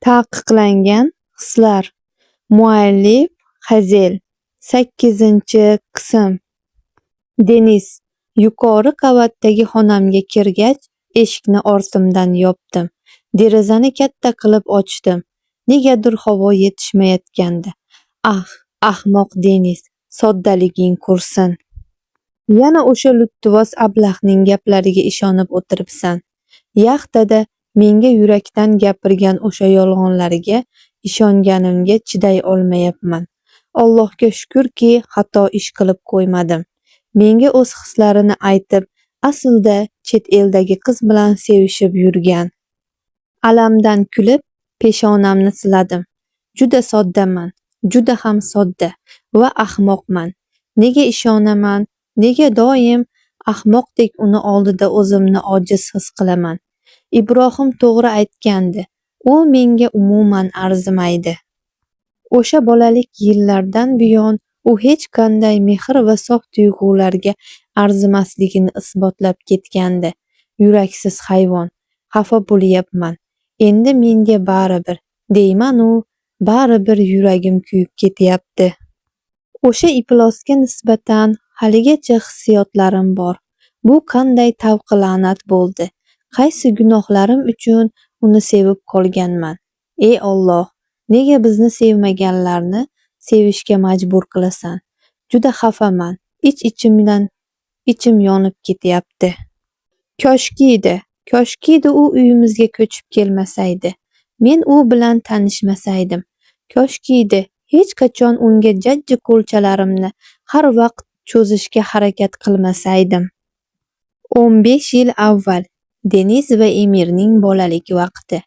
Taqiqlangan hislar. Muallif Hazel. 8-qism. Deniz. Yuqori qavatdagi xonamga kirgach, eshikni ortimdan yopdim. Derazani katta qilib ochdim. Negadir havo yetishmayotgandi. Ahmoq Deniz, soddaliging qursin. Yana o'sha lutuvvoz ablahning gaplariga ishonib o'tiribsan. Yaxtada menga yurakdan gapirgan o'sha yolg'onlarga ishonganimga chiday olmayapman. Allohga shukrki, xato ish qilib qo'ymadim. Menga o'z hislarini aytib, aslida chet eldagi qiz bilan sevishib yurgan. Alamdan kulib, peshonamni siladim. Juda soddaman, juda ham sodda va ahmoqman. Nega ishonaman? Nega doim ahmoqdek uni oldida o'zimni ojiz his qilaman? Ibrohim to'g'ri aytgandi. U menga umuman arzimaydi. O'sha bolalik yillardan buyon u hech qanday mehr va sof tuyg'ularga arzimasligini isbotlab ketgandi. Yuraksiz hayvon. Xafa bo'lyapman. Endi menga baribir, deyman-u, baribir yuragim kuyib ketyapti. O'sha iflosga nisbatan haligacha hissiyotlarim bor. Bu qanday tavqi la'nat bo'ldi? Qaysi gunohlarim uchun uni sevib qolganman? Ey Alloh, nega bizni sevmaganlarni sevishga majbur qilasan? Juda xafaman. Ich-ichimdan ichim yonib ketyapti. Koshkiydi u uyimizga ko'chib kelmasaydi. Men u bilan tanishmasaydim. Koshkiydi hech qachon unga jajji qo'lchalarimni har vaqt cho'zishga harakat qilmasaydim. 15 yil avval Deniz va Emirning bolalik vaqti.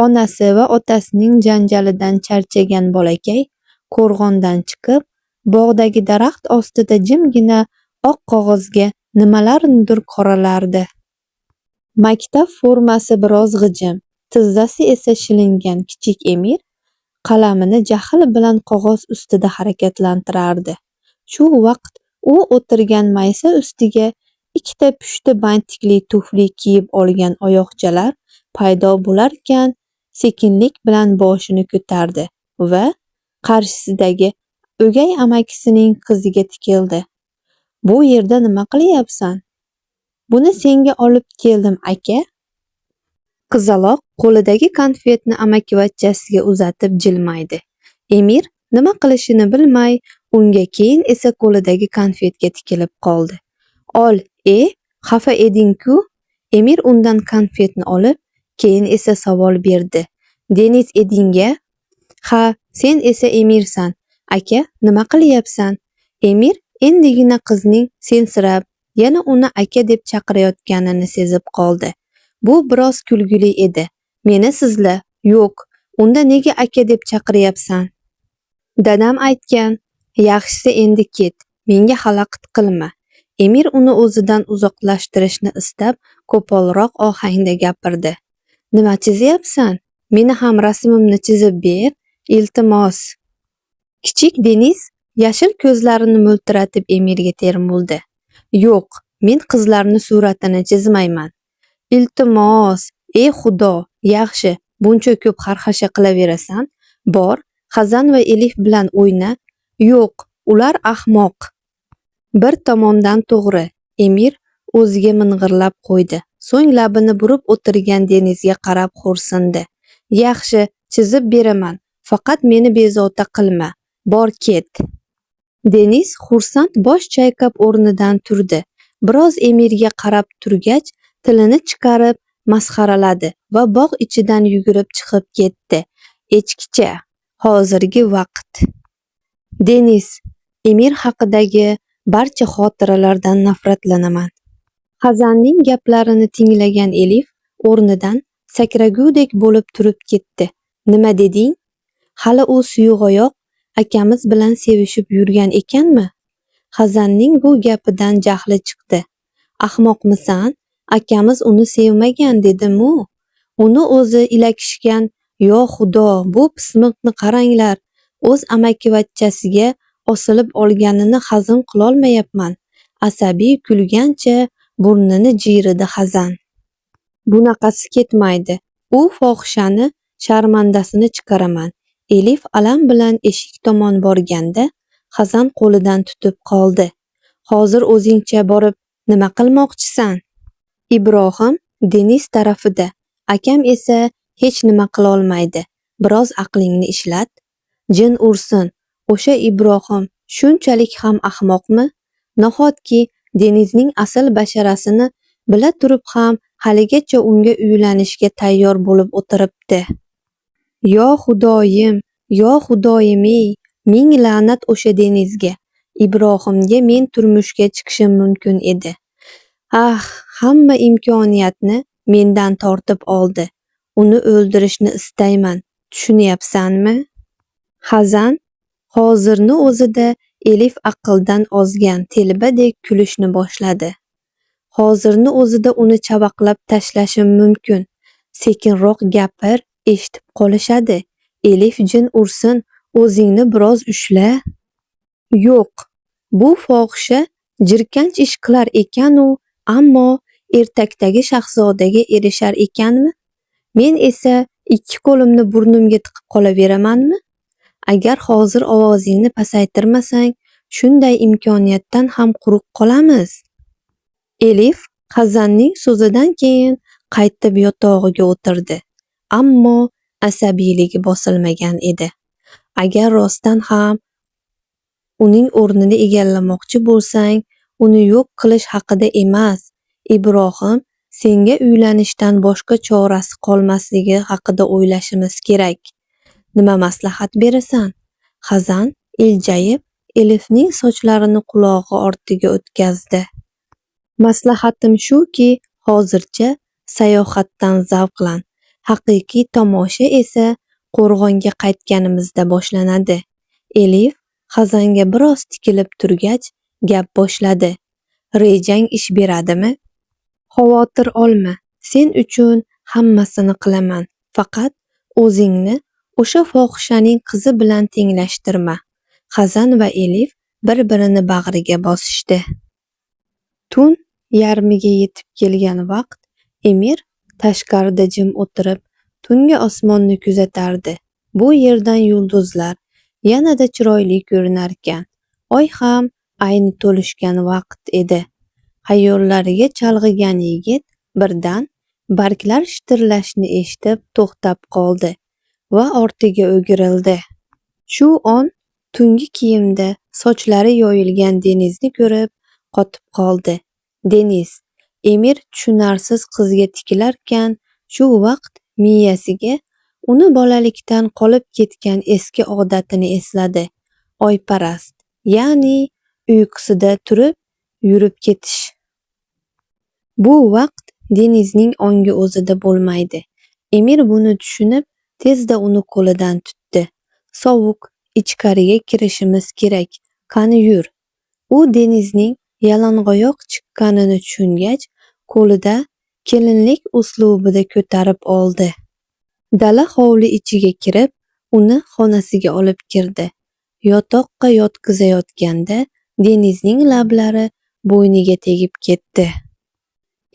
Onasi va otasining janjalidan charchagan bolakay qo'rg'ondan chiqib, bog'dagi daraxt ostida jimgina oq qog'ozga nimalarnidir qoralardi. Maktab formasi biroz g'ijim, tizzasi esa shilingan kichik Emir qalamini jahl bilan qog'oz ustida harakatlantirardi. Shu vaqt u o'tirgan maysa ustiga ikkita pushti bantikli tufli kiyib olgan oyoqchalar paydo bo'larkan, sekinlik bilan boshini ko'tardi va qarshisidagi o'gay amakisining qiziga tikildi. Bu yerda nima qilyapsan? Buni senga olib keldim, aka. Qizaloq qo'lidagi konfetni amakivachchasiga uzatib jilmaydi. Emir nima qilishini bilmay, unga keyin esa qo'lidagi konfetga tikilib qoldi. Ol, xafa eding-ku? Emir undan konfetni olib, keyin esa savol berdi. Deniz edingga? Ha, sen esa Emirsan. Aka, nima qilyapsan? Emir endigina qizning sensirab, yana uni aka deb chaqirayotganini sezib qoldi. Bu biroz kulgili edi. Meni sizla? Yo'q, unda nega aka deb chaqiryapsan? Dadam aytgan, yaxshisi endi ket, menga xalaqit qilma. Emir uni o'zidan uzoqlashtirishni istab, qo'polroq ohangda gapirdi. Nima chizyapsan? Meni ham rasmimni chizib ber, iltimos. Kichik Deniz yashil ko'zlarini mo'ltiratib Emirga termuldi. Yo'q, men qizlarni suratini chizmayman. Iltimos, ey Xudo, yaxshi, buncha ko'p xarxasha qilaverasan. Bor, Xazan va Elif bilan o'yna. Yo'q, ular ahmoq. Bir tomondan to'g'ri. Emir o'ziga ming'irlab qo'ydi. So'ng labini burib o'tirgan Denizga qarab xo'rsindi. Yaxshi, chizib beraman. Faqat meni bezovta qilma. Bor ket. Deniz xursand bosh chayqab o'rnidan turdi. Biroz Emirga qarab turgach, tilini chiqarib masxaraladi va bog' ichidan yugurib chiqib ketdi. Echkicha, hozirgi vaqt. Deniz, Emir haqidagi barcha xotiralardan nafratlanaman. Xazanning gaplarini tinglagan Elif o'rnidan sakragudek bo'lib turib ketdi. Nima deding? Hali u suyug'oyoq akamiz bilan sevishib yurgan ekanmi? Xazanning bu gapidan jahli chiqdi. Ahmoqmisan? Akamiz uni sevmagan dedim-u. Uni o'zi ilakishgan. Yo Xudo, bu pismiqni qaranglar. O'z amakivachchasiga osilib olganini hazm qilolmayapman. Asabiy kulgancha burnini jiyirdi Xazan. Bunaqasi ketmaydi. U fohishani sharmandasini chiqaraman. Elif alam bilan eshik tomon borganda Hazan qo'lidan tutib qoldi. Hozir o'zingcha borib nima qilmoqchisan? Ibrohim Deniz tarafida, akam esa hech nima qilolmaydi. Biroz aqlingni ishlat. Jin ursin, o'sha Ibrohim shunchalik ham ahmoqmi? Nahotki Denizning asl basharasini bila turib ham haligacha unga uylanishga tayyor bo'lib o'tiribdi. Yo Xudoyim, yo Xudoyim-ey, ming la'nat o'sha Denizga. Ibrohimga men turmushga chiqishim mumkin edi. Hamma imkoniyatni mendan tortib oldi. Uni o'ldirishni istayman. Tushunyapsanmi? Hazan hozirni o'zida Elif aqldan ozgan telbadek kulishni boshladi. Hozirni o'zida uni chavaqlab tashlashim mumkin. Sekinroq gapir, eshitib qolishadi. Elif jin ursin, o'zingni biroz ushla. Yo'q, bu fohisha jirkanch ish qilar ekan-u, ammo ertakdagi shahzodaga erishar ekanmi? Men esa ikki qo'limni burnimga tiqib qolaveramanmi? Agar hozir ovozingni pasaytirmasang, shunday imkoniyatdan ham quruq qolamiz. Elif Hazanning so'zidan keyin qaytib yotog'iga o'tirdi, ammo asabiyligi bosilmagan edi. Agar rostdan ham uning o'rnini egallamoqchi bo'lsang, uni yo'q qilish haqida emas, Ibrohim senga uylanishdan boshqa chorasi qolmasligi haqida o'ylashimiz kerak. Nima maslahat berasan? Hazan iljayib Elifning sochlarini qulog'i ortiga o'tkazdi. Maslahatim shuki, hozircha sayohatdan zavqlan. Haqiqiy tomosha esa qo'rg'onga qaytganimizda boshlanadi. Elif Hazanga biroz tikilib turgach, gap boshladi. Rejang ish beradimi? Xavotir olma, sen uchun hammasini qilaman. Faqat o'zingni o'sha fohishaning qizi bilan tenglashtirma. Hazan va Elif bir-birini bag'riga bosishdi. Tun yarmiga yetib kelgan vaqt Emir tashqarida jim o'tirib, tungi osmonni kuzatardi. Bu yerdan yulduzlar yanada chiroyli ko'rinarkan. Oy ham ayni to'lishgan vaqt edi. Xayollariga chalg'igan yigit birdan barglar shitirlashni eshitib to'xtab qoldi va ortiga o'girildi. Shu on tungi kiyimda sochlari yoyilgan Denizni ko'rib qotib qoldi. Deniz Emir tushunarsiz qizga tikilarkan, shu vaqt miyasiga uni bolalikdan qolib ketgan eski odatini esladi. Oyparast, ya'ni uyqusida turib yurib ketish. Bu vaqt Denizning ongi o'zida bo'lmaydi. Emir buni tushunib, tezda uni qo'lidan tutdi. Sovuq, ichkariga kirishimiz kerak. Qani yur. U Denizning yalang'oyoq chiqqanini tushungach, qo'lida kelinlik uslubida ko'tarib oldi. Dala hovli ichiga kirib, uni xonasiga olib kirdi. Yotoqqa yotqizayotganda Denizning lablari bo'yniga tegib ketdi.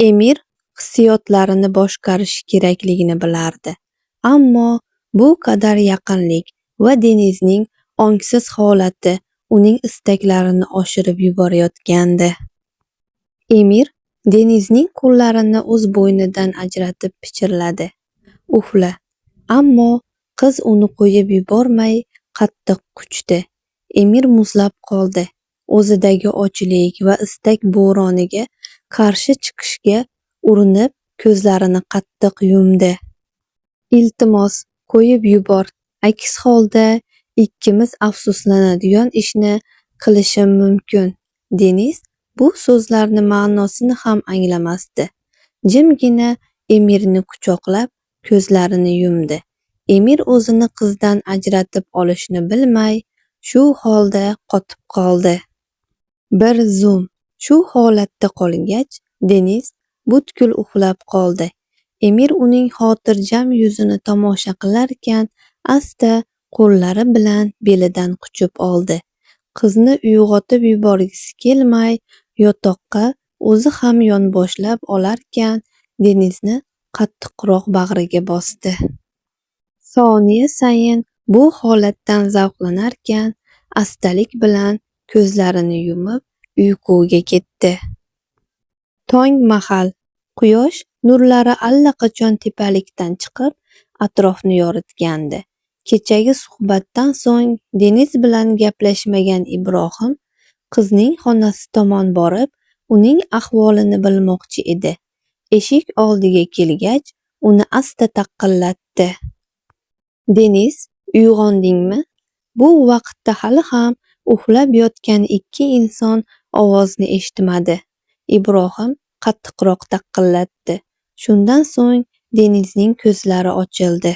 Emir hissiyotlarini boshqarishi kerakligini bilardi, ammo bu qadar yaqinlik va Denizning ongsiz holati uning istaklarini oshirib yuborayotgandi. Emir Denizning qo'llarini o'z bo'ynidan ajratib pichirladi. Ufla. Ammo qiz uni qo'yib yubormay qattiq quchdi. Emir muzlab qoldi. O'zidagi ochlik va istak bo'roniga qarshi chiqishga urinib, ko'zlarini qattiq yumdi. Iltimos, qo'yib yubor. Aks holda ikkimiz afsuslanadigan ishni qilishim mumkin. Deniz bu so'zlarni ma'nosini ham anglamasdi. Jimgina Emirni quchoqlab, ko'zlarini yumdi. Emir o'zini qizdan ajratib olishni bilmay, shu holda qotib qoldi. Bir zum shu holatda qolgach, Deniz butkul uxlab qoldi. Emir uning xotirjam yuzini tomosha qilarkan, asta qo'llari bilan belidan quchib oldi. Qizni uyg'otib yuborgisi kelmay, yotoqqa o'zi ham yonboshlab olarkan, Denizni qattiqroq bag'riga bosdi. Soniya sayin bu holatdan zavqlanarkan, astalik bilan ko'zlarini yumib uyquga ketdi. Tong mahal quyosh nurlari allaqachon tepalikdan chiqib, atrofni yoritgandi. Kechagi suhbatdan so'ng Deniz bilan gaplashmagan Ibrohim qizning xonasi tomon borib, uning ahvolini bilmoqchi edi. Eshik oldiga kelgach, uni asta taqillatdi. Deniz, uyg'ondingmi? Bu vaqtda hali ham uxlab yotgan ikki inson ovozni eshitmadi. Ibrohim qattiqroq taqillatdi. Shundan so'ng Denizning ko'zlari ochildi.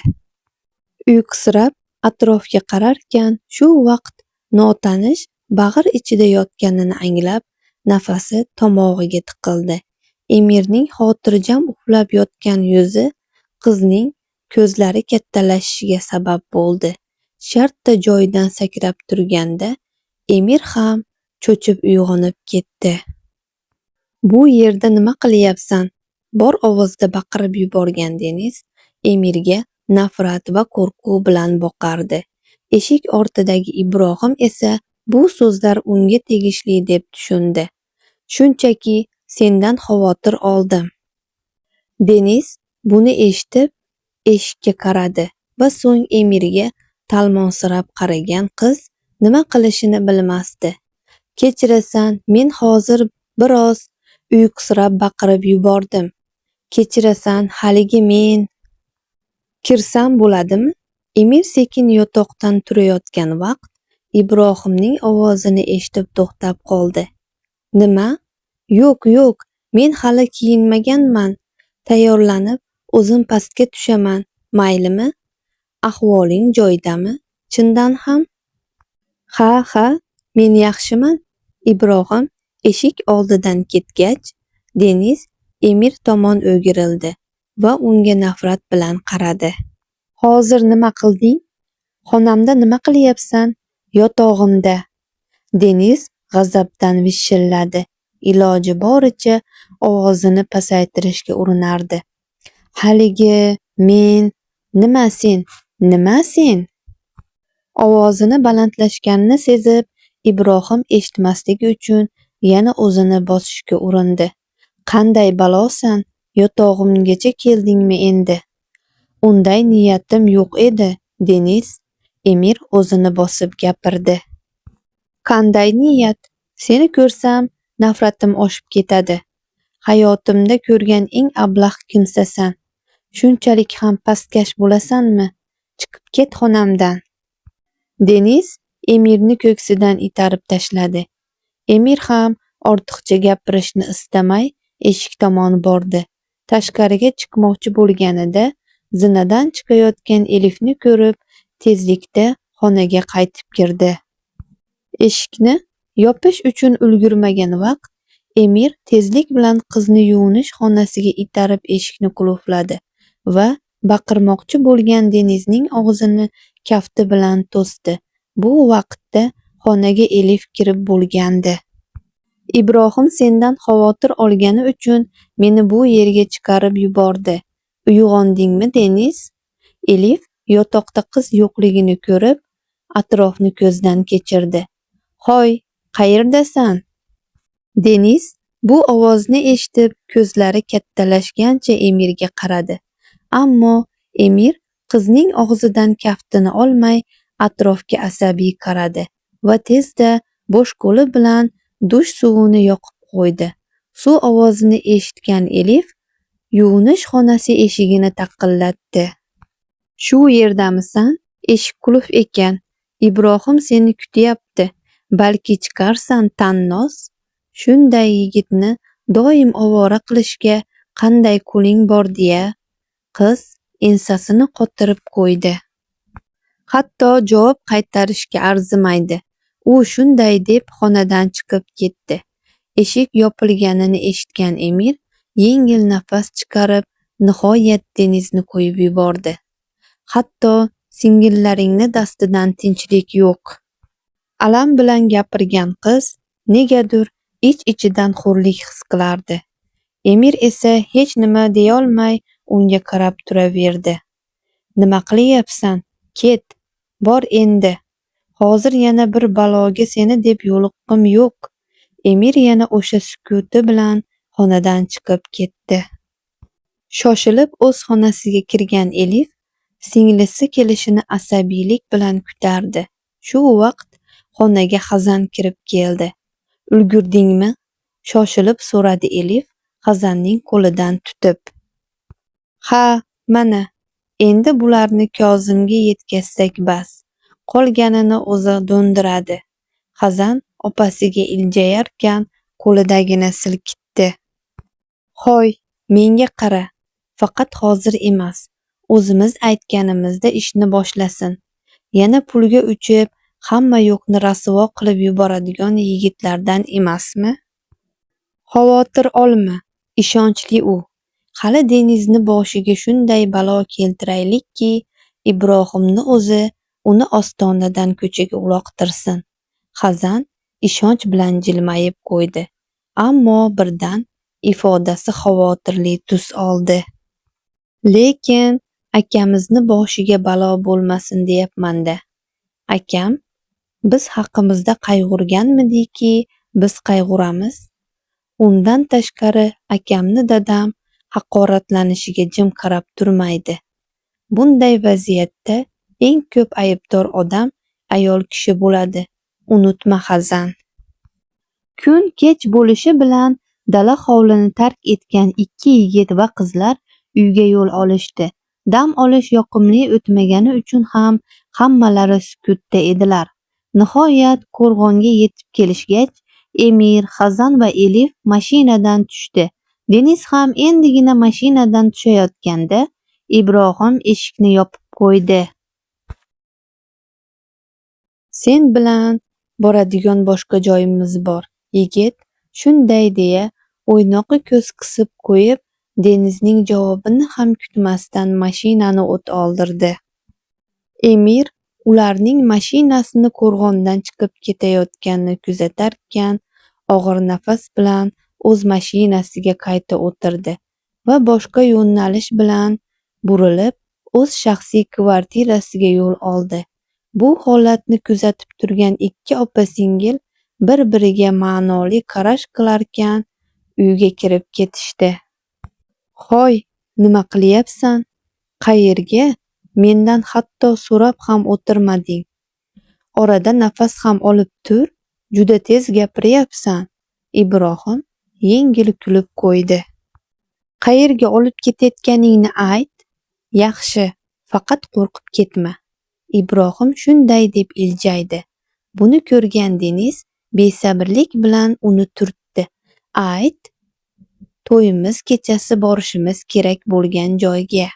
Uyqusirab atrofga qararkan, shu vaqt notanish bag'ir ichida yotganini anglab, nafasi tomog'iga tiqildi. Emirning xotirjam uxlab yotgan yuzi qizning ko'zlari kattalashishiga sabab bo'ldi. Shartta joyidan sakrab turganda Emir ham cho'chib uyg'onib ketdi. Bu yerda nima qilyapsan? Bor ovozda baqirib yuborgan Deniz Emirga nafrat va qo'rquv bilan boqardi. Eshik ortidagi Ibrohim esa bu so'zlar unga tegishli deb tushundi. Shunchaki sendan xavotir oldim. Deniz buni eshitib eshikka qaradi va so'ng Emirga talmonsirab qaragan qiz nima qilishini bilmasdi. Kechirasan, men hozir biroz uyqusirab baqirib yubordim. Kechirasan, haligi men kirsam bo'ladimi? Emir sekin yotoqdan turayotgan vaqt Ibrohimning ovozini eshitib to'xtab qoldi. Nima? Yo'q, men hali kiyinmaganman. Tayyorlanib, o'zim pastga tushaman, maylimi? Ahvoling joyidami? Chindan ham? Ha, men yaxshiman. Ibrohim eshik oldidan ketgach, Deniz Emir tomon o'girildi va unga nafrat bilan qaradi. Hozir nima qilding? Xonamda nima qilyapsan? Yotog'imda. Deniz g'azabdan vishilladi. Iloji boricha ovozini pasaytirishga urinardi. Haligi men, nima sen? Ovozini balandlashganini sezib, Ibrohim eshitmasligi uchun yana o'zini bosishga urindi. Qanday balosan? Yotog'imgacha keldingmi endi? Unday niyatim yo'q edi, Deniz. Emir o'zini bosib gapirdi. Qanday niyat? Seni ko'rsam nafratim oshib ketadi. Hayotimda ko'rgan eng ablah kimsasan. Shunchalik ham pastkash bo'lasanmi? Chiqib ket xonamdan. Deniz Emirni ko'ksidan itarib tashladi. Emir ham ortiqcha gapirishni istamay eshik tomon bordi. Tashqariga chiqmoqchi bo'lganida zinadan chiqayotgan Elifni ko'rib, tezlikda xonaga qaytib kirdi. Eshikni yopish uchun ulgurmagan vaqt Emir tezlik bilan qizni yuvinish xonasiga itarib eshikni qulfladi va baqirmoqchi bo'lgan Denizning og'zini kafti bilan to'sdi. Bu vaqtda xonaga Elif kirib bo'lgandi. Ibrohim sendan xavotir olgani uchun meni bu yerga chiqarib yubordi. Uyg'ondingmi, Deniz? Elif yotoqda qiz yo'qligini ko'rib, atrofni ko'zdan kechirdi. Hoy, qayerdasan? Deniz bu ovozni eshitib ko'zlari kattalashgancha Emirga qaradi. Ammo Emir qizning og'zidan kaftini olmay atrofga asabiy qaradi va tezda bo'sh qo'li bilan dush suvini yoqib qo'ydi. Suv ovozini eshitgan Elif yuvinish xonasi eshigini taqillatdi. Shu yerdamisan? Eshik qulf ekan. Ibrohim seni kutyapti. Balki chiqarsan, tannos. Shunday yigitni doim ovora qilishga qanday qo'ling bordi-ya? Qiz ensasini qotirib qo'ydi. Hatto javob qaytarishga arzimaydi. U shunday deb xonadan chiqib ketdi. Eshik yopilganini eshitgan Emir yengil nafas chiqarib, nihoyat Denizni qo'yib yubordi. Hatto singillaringni dastidan tinchlik yo'q. Alam bilan gapirgan qiz negadir ich-ichidan xo'rlik his qilardi. Emir esa hech nima deyolmay unga qarab turaverdi. Nima qilyapsan? Ket, bor endi. Hozir yana bir baloga seni deb yo'liqqim yo'q. Emir yana o'sha sukuti bilan xonadan chiqib ketdi. Shoshilib o'z xonasiga kirgan Elif singlisi kelishini asabiylik bilan kutardi. Shu vaqt xonaga Xazan kirib keldi. Ulgurdingmi? Shoshilib so'radi Elif Xazanning qo'lidan tutib. Ha, mana, endi bularni Kozimga yetkazsak bas. Qolganini o'zi do'ndiradi. Xazan opasiga iljayarkan qo'lidagini silkitdi. Hoy, menga qara. Faqat hozir emas. O'zimiz aytganimizda ishni boshlasin. Yana pulga uchib, hamma yo'qni rasvo qilib yuboradigan yigitlardan emasmi? Xavotir olma, ishonchli u. Hali Denizni boshiga shunday balo keltiraylikki, Ibrohimni o'zi uni ostonadan ko'chaga uloqtirsin. Xazan ishonch bilan jilmayib qo'ydi. Ammo birdan ifodasi xavotirli tus oldi. Lekin akamizni boshiga balo bo'lmasin deyapman-da. Akam, biz haqimizda qayg'urganmidiki, biz qayg'uramiz. Undan tashqari akamni dadam haqoratlanishiga jim qarab turmaydi. Bunday vaziyatda eng ko'p aybdor odam ayol kishi bo'ladi. Unutma Xazan. Kun kech bo'lishi bilan dala hovlini tark etgan ikki yigit va qizlar uyga yo'l olishdi. Dam olish yoqimli o'tmagani uchun ham hammalari sukutda edilar. Nihoyat qo'rg'onga yetib kelishgach, Emir, Xazan va Elif mashinadan tushdi. Deniz ham endigina mashinadan tushayotganda Ibrohim eshikni yopib qo'ydi. Sen bilan boradigan boshqa joyimiz bor. Yigit shunday deya o'ynoqi ko'z qisib qo'yib, Denizning javobini ham kutmasdan mashinani o't oldirdi. Emir ularning mashinasini qo'rg'ondan chiqib ketayotganini kuzatarkan, og'ir nafas bilan o'z mashinasiga qayta o'tirdi va boshqa yo'nalish bilan burilib, o'z shaxsiy kvartirasiga yo'l oldi. Bu holatni kuzatib turgan ikki opa-singil bir-biriga ma'noli qarash qilarkan, uyga kirib ketishdi. Hoy, nima qilyapsan? Qayerga? Mendan hatto so'rab ham o'tirmading. Orada nafas ham olib tur, juda tez gapiryapsan. Ibrohim yengil kulib qo'ydi. Qayerga olib ketayotganingni ayt. Yaxshi, faqat qo'rqib ketma. Ibrohim shunday deb iljaydi. Buni ko'rgan Deniz besabrlik bilan uni turtdi. Ayt, to'yimiz kechasi borishimiz kerak bo'lgan joyga.